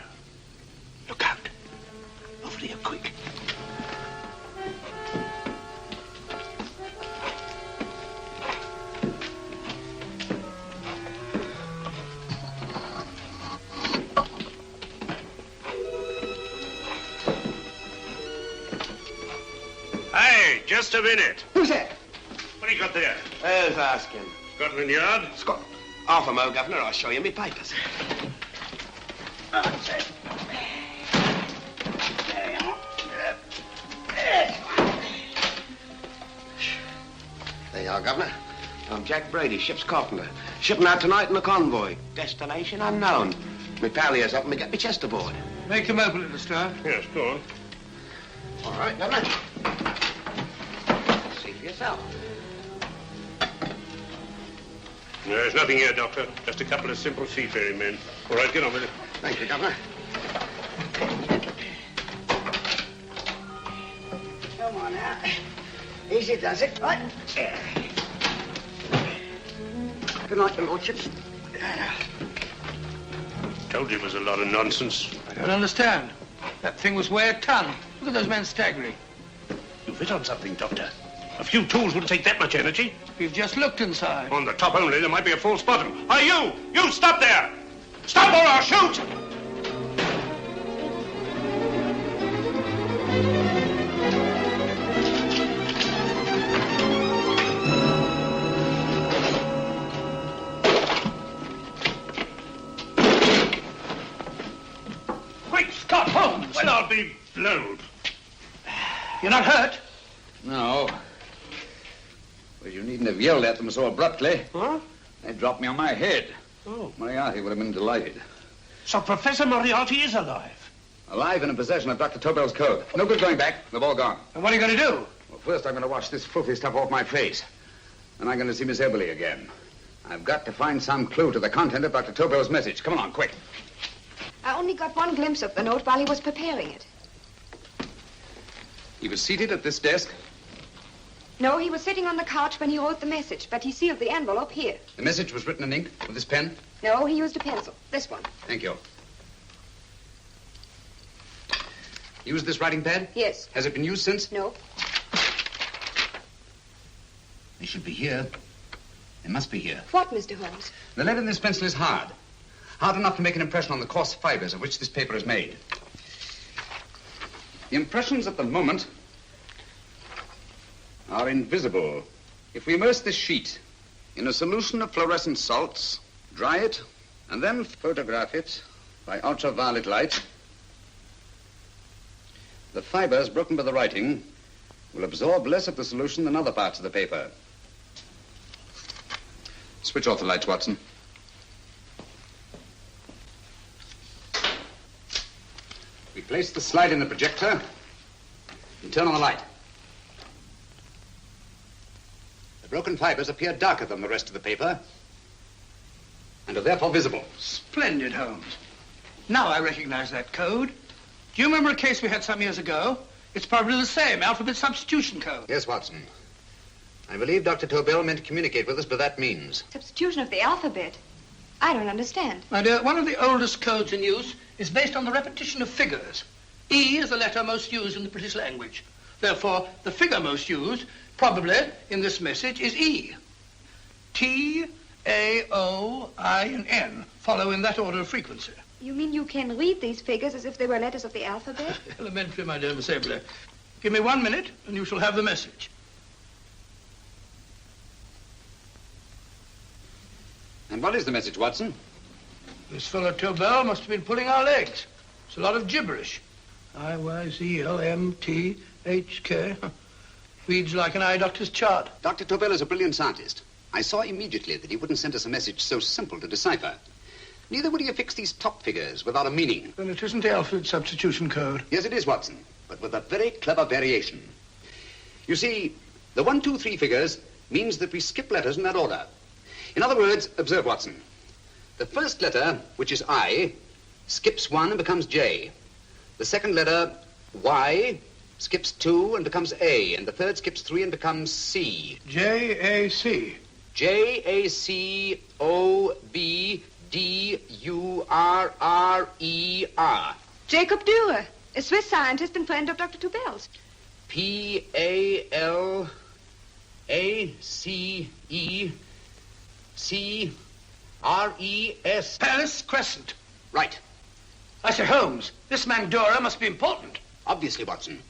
Look out. Over here, quick. Hey, just a minute. Who's that? What do you got there? Who's asking? Scotland Yard? Scotland. Half a mo, Governor. I'll show you me papers. That's it. There you are, Governor. I'm Jack Brady, ship's carpenter. Shipping out tonight in a convoy. Destination unknown. My pal here's helping me get my chest aboard. Make him open it, Lestrade. Yes, go on. All right, Governor. See for yourself. There's nothing here, Doctor. Just a couple of simple seafaring men. All right, get on with it. Thank you, Governor. Come on now. Easy does it, right? Good night, your lordships. Told you it was a lot of nonsense. I don't understand. That thing was weigh a ton. Look at those men staggering. You've hit on something, Doctor. A few tools wouldn't take that much energy. We've just looked inside. On the top only, there might be a false bottom. Hey, you! You stop there! Stop or I'll shoot! Quick, Scott Holmes! Well, I'll be blowed. You're not hurt? No. Well, you needn't have yelled at them so abruptly. Huh? They dropped me on my head. Oh. Moriarty would have been delighted. So Professor Moriarty is alive? Alive and in possession of Dr. Tobel's code. No good going back. They've all gone. And what are you going to do? Well, first I'm going to wash this filthy stuff off my face. And I'm going to see Miss Eberli again. I've got to find some clue to the content of Dr. Tobel's message. Come on, quick. I only got one glimpse of the note while he was preparing it. He was seated at this desk. No, he was sitting on the couch when he wrote the message, but he sealed the envelope here. The message was written in ink with this pen? No, he used a pencil. This one. Thank you. Used this writing pad? Yes. Has it been used since? No. They should be here. They must be here. What, Mr. Holmes? The lead in this pencil is hard. Hard enough to make an impression on the coarse fibers of which this paper is made. The impressions at the moment are invisible. If we immerse this sheet in a solution of fluorescent salts, dry it, and then photograph it by ultraviolet light, the fibers broken by the writing will absorb less of the solution than other parts of the paper. Switch off the lights, Watson. We place the slide in the projector and turn on the light. The broken fibers appear darker than the rest of the paper and are therefore visible. Splendid, Holmes. Now I recognize that code. Do you remember a case we had some years ago? It's probably the same, alphabet substitution code. Yes, Watson. I believe Dr. Tobel meant to communicate with us by that means. Substitution of the alphabet? I don't understand. My dear, one of the oldest codes in use is based on the repetition of figures. E is the letter most used in the British language. Therefore, the figure most used, probably in this message, is E. T, A, O, I, and N follow in that order of frequency. You mean you can read these figures as if they were letters of the alphabet? Elementary, my dear Miss Eberli. Give me 1 minute, and you shall have the message. And what is the message, Watson? This fellow Tobel must have been pulling our legs. It's a lot of gibberish. I-Y-Z-L-M-T-H-K. Reads like an eye doctor's chart. Dr. Tobel is a brilliant scientist. I saw immediately that he wouldn't send us a message so simple to decipher. Neither would he have fixed these top figures without a meaning. Then it isn't the alphabet substitution code. Yes, it is, Watson, but with a very clever variation. You see, the 1, 2, 3 figures means that we skip letters in that order. In other words, observe, Watson. The first letter, which is I, skips 1 and becomes J. The second letter, Y, skips 2 and becomes A. And the third skips 3 and becomes C. J-A-C. J-A-C-O-B-D-U-R-R-E-R. Jacob Dürer, a Swiss scientist and friend of Dr. Tobel's. P-A-L-A-C-E-C-R-E-S. Paris Crescent. Right. I say, Holmes, this man Dürer must be important. Obviously, Watson.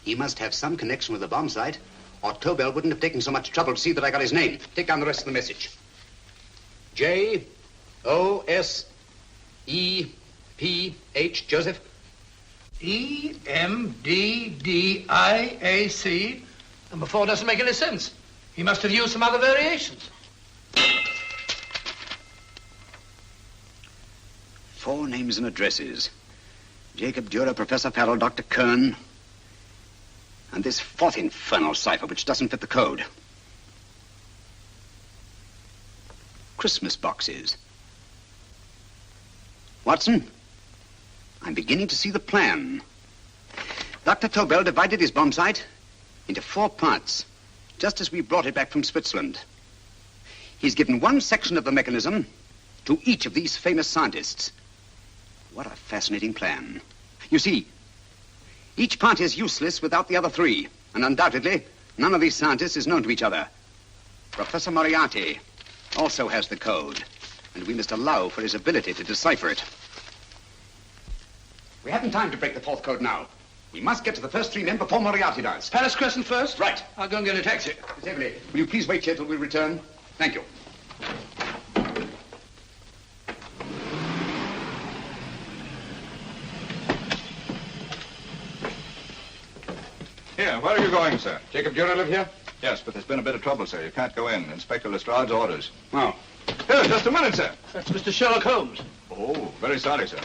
He must have some connection with the bomb site, or Tobel wouldn't have taken so much trouble to see that I got his name. Take down the rest of the message. J-O-S-E-P-H, Joseph. E-M-D-D-I-A-C. Number 4 doesn't make any sense. He must have used some other variations. 4 names and addresses. Jacob Dürer, Professor Farrell, Dr. Kern, and this 4th infernal cipher, which doesn't fit the code. Christmas boxes. Watson, I'm beginning to see the plan. Dr. Tobel divided his bomb site into 4 parts, just as we brought it back from Switzerland. He's given one section of the mechanism to each of these famous scientists. What a fascinating plan. You see, each part is useless without the other 3, and undoubtedly, none of these scientists is known to each other. Professor Moriarty also has the code, and we must allow for his ability to decipher it. We haven't time to break the 4th code now. We must get to the first 3 men before Moriarty does. Paris Crescent first? Right. I'll go and get a taxi. Miss Eberli, will you please wait here till we return? Thank you. Here, where are you going, sir? Jacob Dürer live here? Yes, but there's been a bit of trouble, sir. You can't go in. Inspector Lestrade's orders. Oh. Here, just a minute, sir. That's Mr. Sherlock Holmes. Oh, very sorry, sir.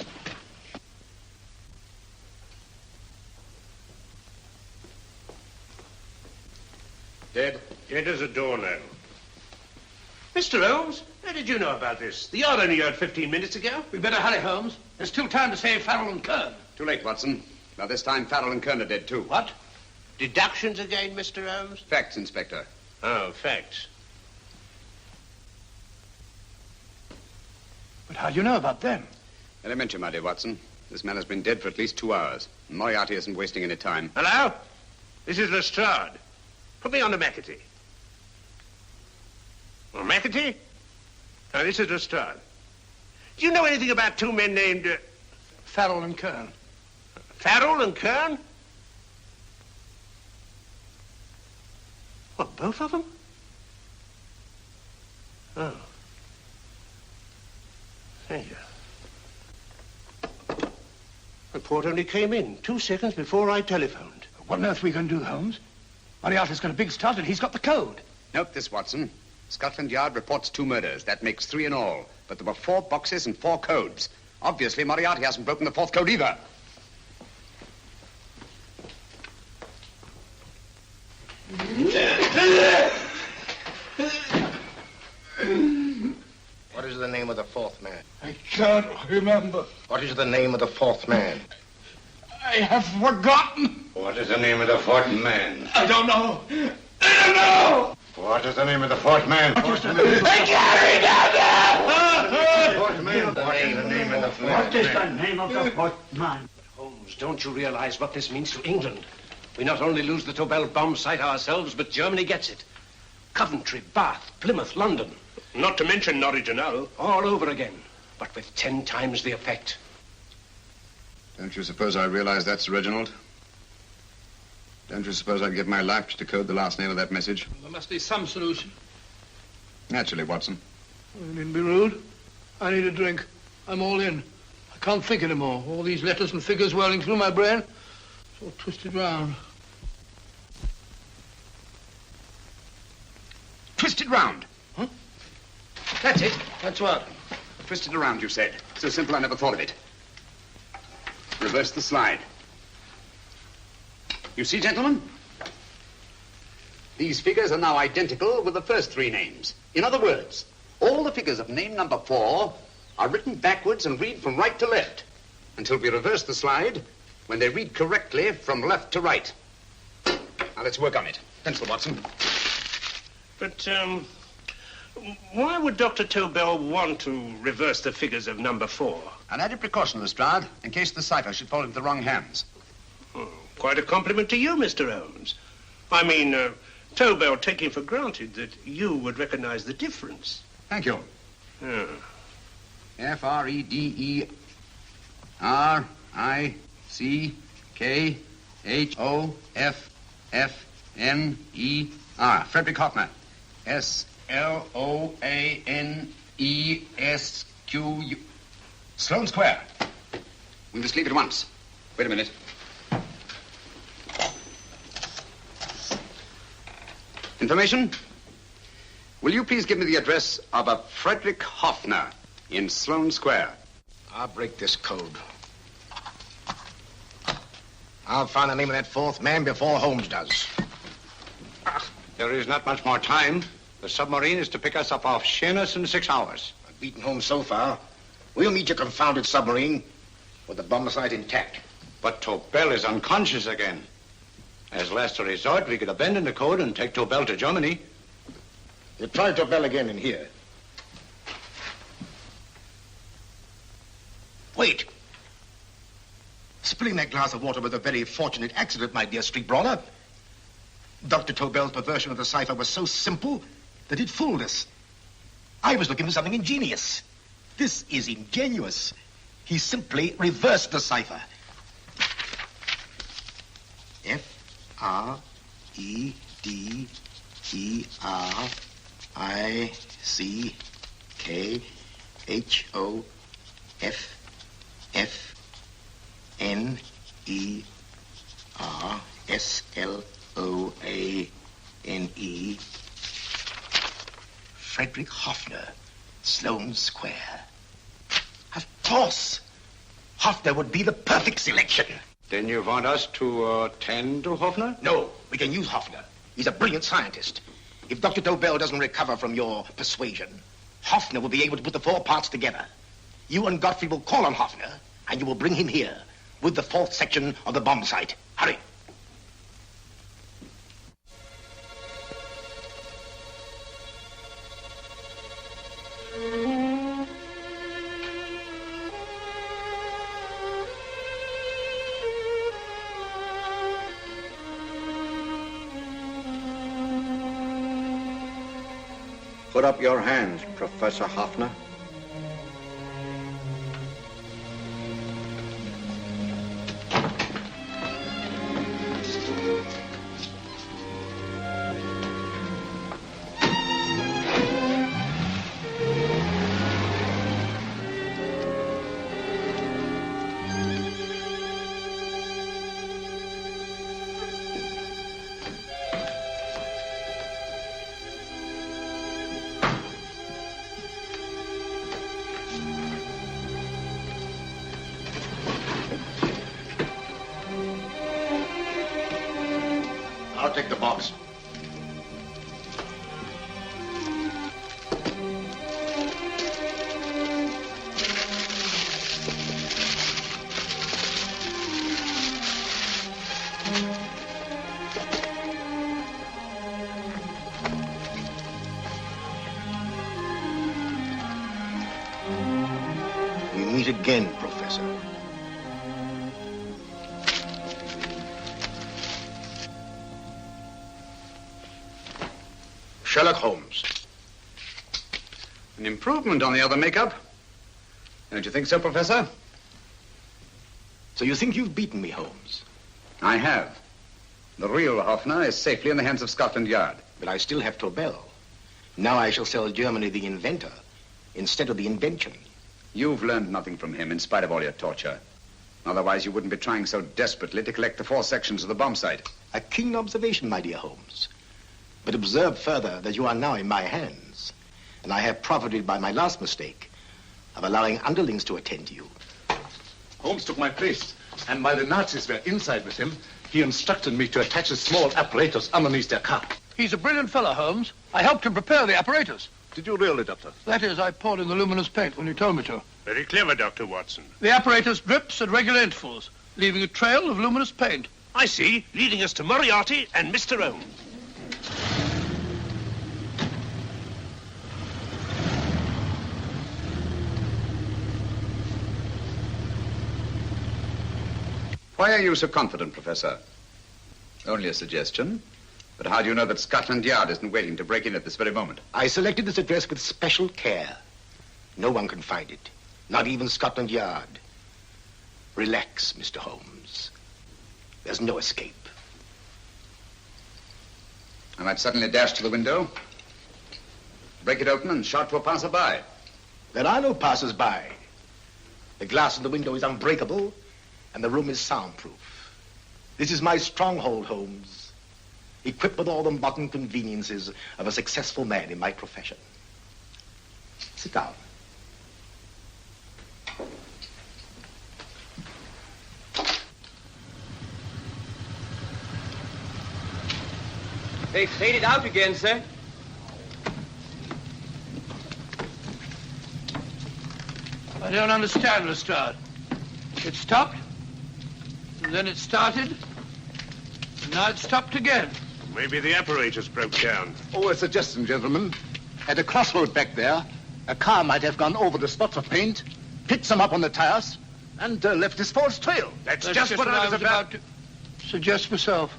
Dead? Dead as a doornail. Mr. Holmes, how did you know about this? The yard only heard 15 minutes ago. We better hurry, Holmes. There's still time to save Farrell and Kern. Too late, Watson. By this time, Farrell and Kern are dead, too. What? Deductions again, Mr. Holmes? Facts, Inspector. Oh, facts. But how do you know about them? Elementary, my dear Watson. This man has been dead for at least 2 hours. Moriarty isn't wasting any time. Hello? This is Lestrade. Put me on to McAtee. Well, McAtee? Now, this is Lestrade. Do you know anything about two men named... Farrell and Kern. Farrell and Kern? What, both of them? Oh. Thank you. Report only came in 2 seconds before I telephoned. What on earth are we going to do, Holmes? Moriarty's got a big start and he's got the code. Note this, Watson. Scotland Yard reports 2 murders. That makes 3 in all. But there were 4 boxes and 4 codes. Obviously, Moriarty hasn't broken the 4th code either. What is the name of the 4th man? I can't remember. What is the name of the 4th man? I have forgotten. What is the name of the 4th man? I don't know. I don't know. What is the name of the 4th man? I can't remember. Fourth man. What is the name of the 4th man? What is the name of the 4th man? Holmes, don't you realize what this means to England? We not only lose the Tobel bomb site ourselves, but Germany gets it. Coventry, Bath, Plymouth, London. Not to mention Norwich and Hull. All over again, but with 10 times the effect. Don't you suppose I realize that's Reginald? Don't you suppose I'd give my life to decode the last name of that message? There must be some solution. Naturally, Watson. You needn't be rude. I need a drink. I'm all in. I can't think anymore. All these letters and figures whirling through my brain. It's all twisted round. Twisted round? Huh? That's it. That's what? Twisted around, you said. So simple I never thought of it. Reverse the slide. You see, gentlemen? These figures are now identical with the first 3 names. In other words, all the figures of name number 4 are written backwards and read from right to left until we reverse the slide when they read correctly from left to right. Now, let's work on it. Pencil, Watson. But, why would Dr. Tobel want to reverse the figures of number 4? An added precaution, Lestrade, in case the cipher should fall into the wrong hands. Quite a compliment to you, Mr. Holmes. I mean, Tobel taking for granted that you would recognize the difference. Thank you. F-R-E-D-E-R-I-C-K-H-O-F-F-N-E-R. Frederick Hoffner. S-L-O-A-N-E-S-Q-U. Sloane Square. We must leave at once. Wait a minute. Information? Will you please give me the address of a Frederick Hoffner in Sloane Square? I'll break this code. I'll find the name of that 4th man before Holmes does. There is not much more time. The submarine is to pick us up off Sheerness in 6 hours. I've beaten Holmes so far. We'll meet your confounded submarine with the bomb site intact. But Tobel is unconscious again. As last resort, we could abandon the code and take Tobel to Germany. You try Tobel again in here. Wait. Spilling that glass of water was a very fortunate accident, my dear street brawler. Dr. Tobel's perversion of the cipher was so simple that it fooled us. I was looking for something ingenious. This is ingenious. He simply reversed the cipher. F-R-E-D-E-R-I-C-K-H-O-F-F-N-E-R-S-L-O-A-N-E. Frederick Hoffner, Sloane Square. Of course. Hoffner would be the perfect selection. Then you want us to tend to Hoffner? No, we can use Hoffner. He's a brilliant scientist. If Dr. Tobel doesn't recover from your persuasion, Hoffner will be able to put the 4 parts together. You and Godfrey will call on Hoffner, and you will bring him here with the 4th section of the bomb site. Hurry. Put up your hands, Professor Hoffner. I'll take the box. We meet again, Professor. Sherlock Holmes. An improvement on the other makeup. Don't you think so, Professor? So you think you've beaten me, Holmes? I have. The real Hoffner is safely in the hands of Scotland Yard. But I still have Tobel. Now I shall sell Germany the inventor instead of the invention. You've learned nothing from him in spite of all your torture. Otherwise, you wouldn't be trying so desperately to collect the 4 sections of the bomb site. A keen observation, my dear Holmes. But observe further that you are now in my hands, and I have profited by my last mistake of allowing underlings to attend to you. Holmes took my place, and while the Nazis were inside with him, he instructed me to attach a small apparatus underneath their car. He's a brilliant fellow, Holmes. I helped him prepare the apparatus. Did you really, Doctor? That is, I poured in the luminous paint when you told me to. Very clever, Dr. Watson. The apparatus drips at regular intervals, leaving a trail of luminous paint. I see, leading us to Moriarty and Mr. Holmes. Why are you so confident, Professor? Only a suggestion. But how do you know that Scotland Yard isn't waiting to break in at this very moment? I selected this address with special care. No one can find it, not even Scotland Yard. Relax, Mr. Holmes. There's no escape. I might suddenly dash to the window, break it open, and shout to a passerby. There are no passers-by. The glass in the window is unbreakable, and the room is soundproof. This is my stronghold, Holmes, equipped with all the modern conveniences of a successful man in my profession. Sit down. They faded out again, sir. I don't understand, Lestrade. It stopped, and then it started, and now it stopped again. Maybe the apparatus broke down. Oh, a suggestion, gentlemen. At a crossroad back there, a car might have gone over the spots of paint, picked some up on the tires, and left this false trail. That's just what I was about to suggest myself.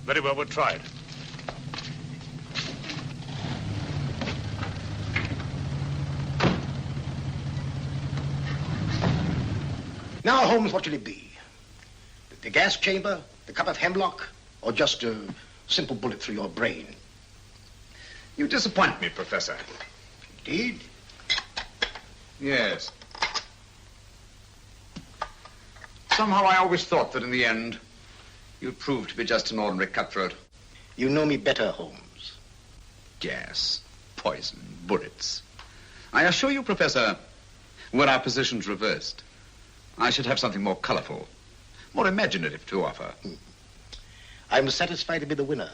Very well, we'll try it. Now, Holmes, what should it be? The gas chamber, the cup of hemlock, or just a simple bullet through your brain? You disappoint me, Professor. Indeed? Yes. Somehow I always thought that in the end, you'd prove to be just an ordinary cutthroat. You know me better, Holmes. Gas, poison, bullets. I assure you, Professor, were our positions reversed, I should have something more colorful, more imaginative to offer. I'm satisfied to be the winner.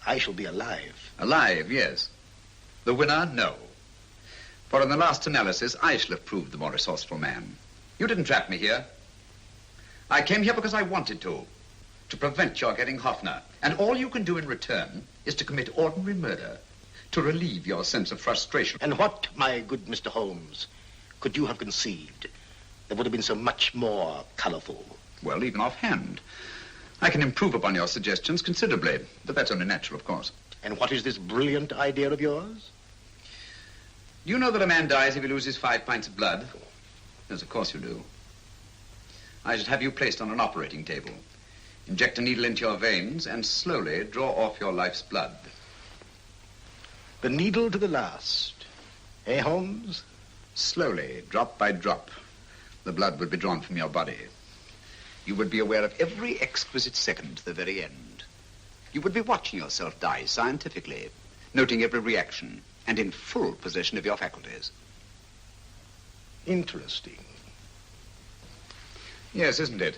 I shall be alive. Alive, yes. The winner, no. For in the last analysis, I shall have proved the more resourceful man. You didn't trap me here. I came here because I wanted to prevent your getting Hoffner. And all you can do in return is to commit ordinary murder, to relieve your sense of frustration. And what, my good Mr. Holmes, could you have conceived that would have been so much more colorful? Well, even offhand, I can improve upon your suggestions considerably, but that's only natural, of course. And what is this brilliant idea of yours? Do you know that a man dies if he loses 5 pints of blood? Yes, of course you do. I should have you placed on an operating table. Inject a needle into your veins and slowly draw off your life's blood. The needle to the last. Eh, Holmes? Slowly, drop by drop, the blood would be drawn from your body. You would be aware of every exquisite second to the very end. You would be watching yourself die scientifically, noting every reaction, and in full possession of your faculties. Interesting. Yes, isn't it?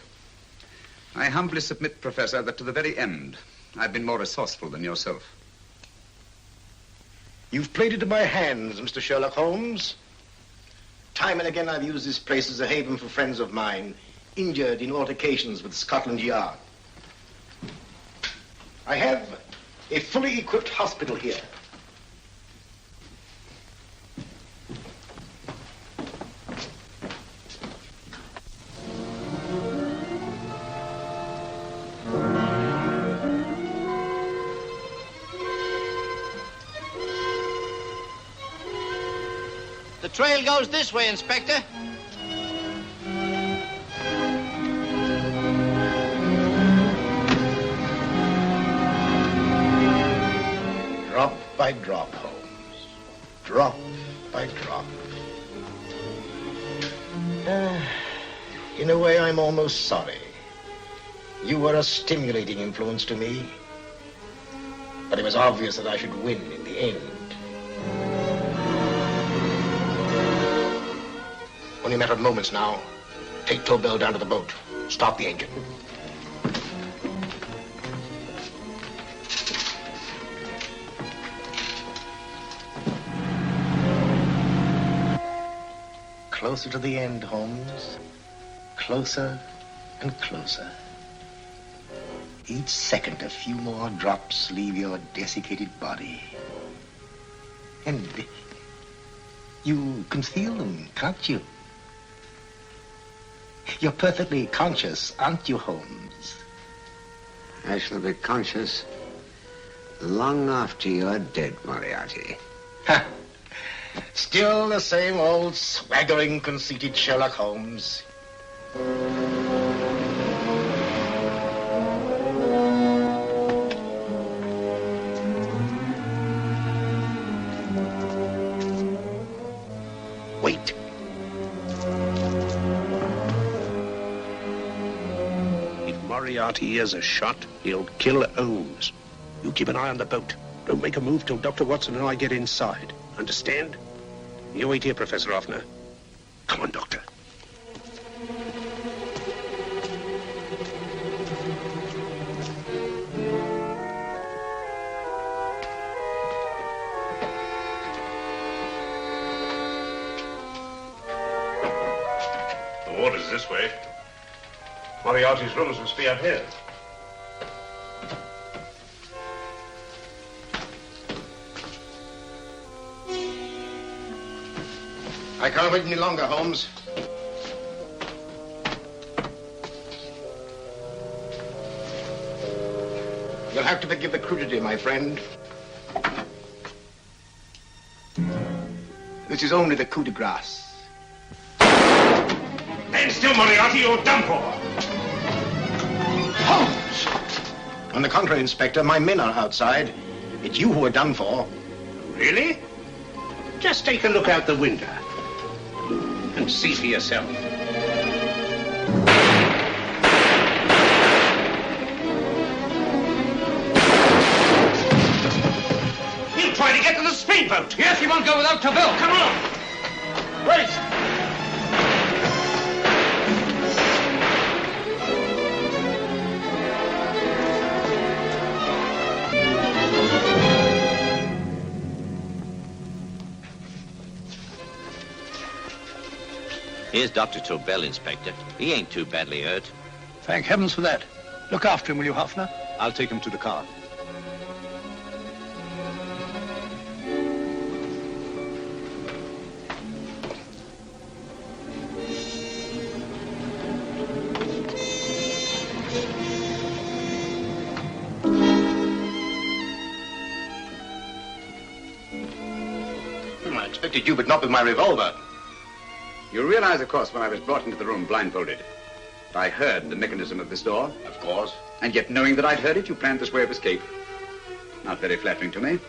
I humbly submit, Professor, that to the very end, I've been more resourceful than yourself. You've played into my hands, Mr. Sherlock Holmes. Time and again I've used this place as a haven for friends of mine, injured in altercations with Scotland Yard. I have a fully equipped hospital here. The trail goes this way, Inspector. Drop by drop, Holmes. Drop by drop. In a way, I'm almost sorry. You were a stimulating influence to me. But it was obvious that I should win in the end. Only a matter of moments now. Take Tobel down to the boat. Start the engine. Closer to the end, Holmes. Closer and closer. Each second, a few more drops leave your desiccated body. And you can feel them, can't you? You're perfectly conscious, aren't you, Holmes? I shall be conscious long after you're dead, Moriarty. Ha! Still the same old swaggering, conceited Sherlock Holmes. Wait. If Moriarty hears a shot, he'll kill Holmes. You keep an eye on the boat. Don't make a move till Dr. Watson and I get inside. Understand? You wait here, Professor Hoffner. Come on, Doctor. The water's this way. Moriarty's rooms must be up here. I can't wait any longer, Holmes. You'll have to forgive the crudity, my friend. This is only the coup de grace. Stand still, Moriarty, you're done for. Holmes! On the contrary, Inspector, my men are outside. It's you who are done for. Really? Just take a look out the window and see for yourself. He'll try to get to the speedboat. Yes, he won't go without Tobel. Come on. Wait. Here's Dr. Tobel, Inspector. He ain't too badly hurt. Thank heavens for that. Look after him, will you, Hoffner? I'll take him to the car. I expected you, but not with my revolver. You realize, of course, when I was brought into the room blindfolded, I heard the mechanism of this door. Of course. And yet, knowing that I'd heard it, you planned this way of escape. Not very flattering to me.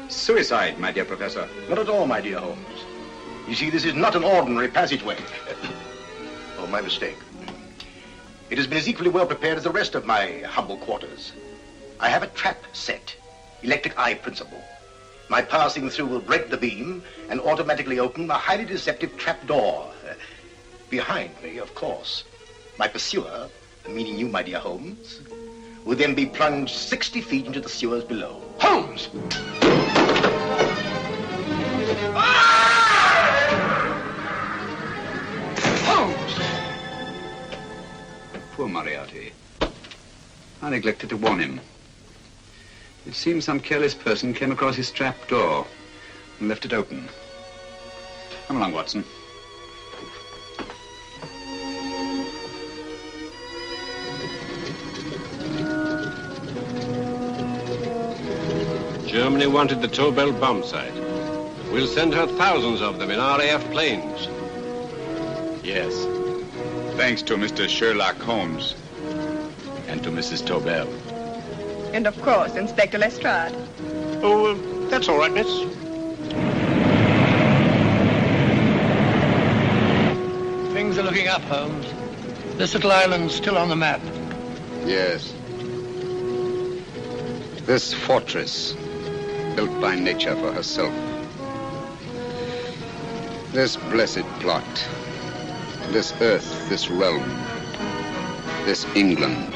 Suicide, my dear Professor. Not at all, my dear Holmes. You see, this is not an ordinary passageway. Oh, my mistake. It has been as equally well prepared as the rest of my humble quarters. I have a trap set, electric eye principle. My passing through will break the beam and automatically open a highly deceptive trap door. Behind me, of course, my pursuer, meaning you, my dear Holmes, will then be plunged 60 feet into the sewers below. Holmes! Holmes! Poor Moriarty. I neglected to warn him. It seems some careless person came across his trap door and left it open. Come along, Watson. Germany wanted the Tobel bomb site. We'll send her thousands of them in RAF planes. Yes. Thanks to Mr. Sherlock Holmes and to Mrs. Tobel. And of course, Inspector Lestrade. Oh, that's all right, miss. Things are looking up, Holmes. This little island's still on the map. Yes. This fortress, built by nature for herself. This blessed plot. This earth, this realm. This England.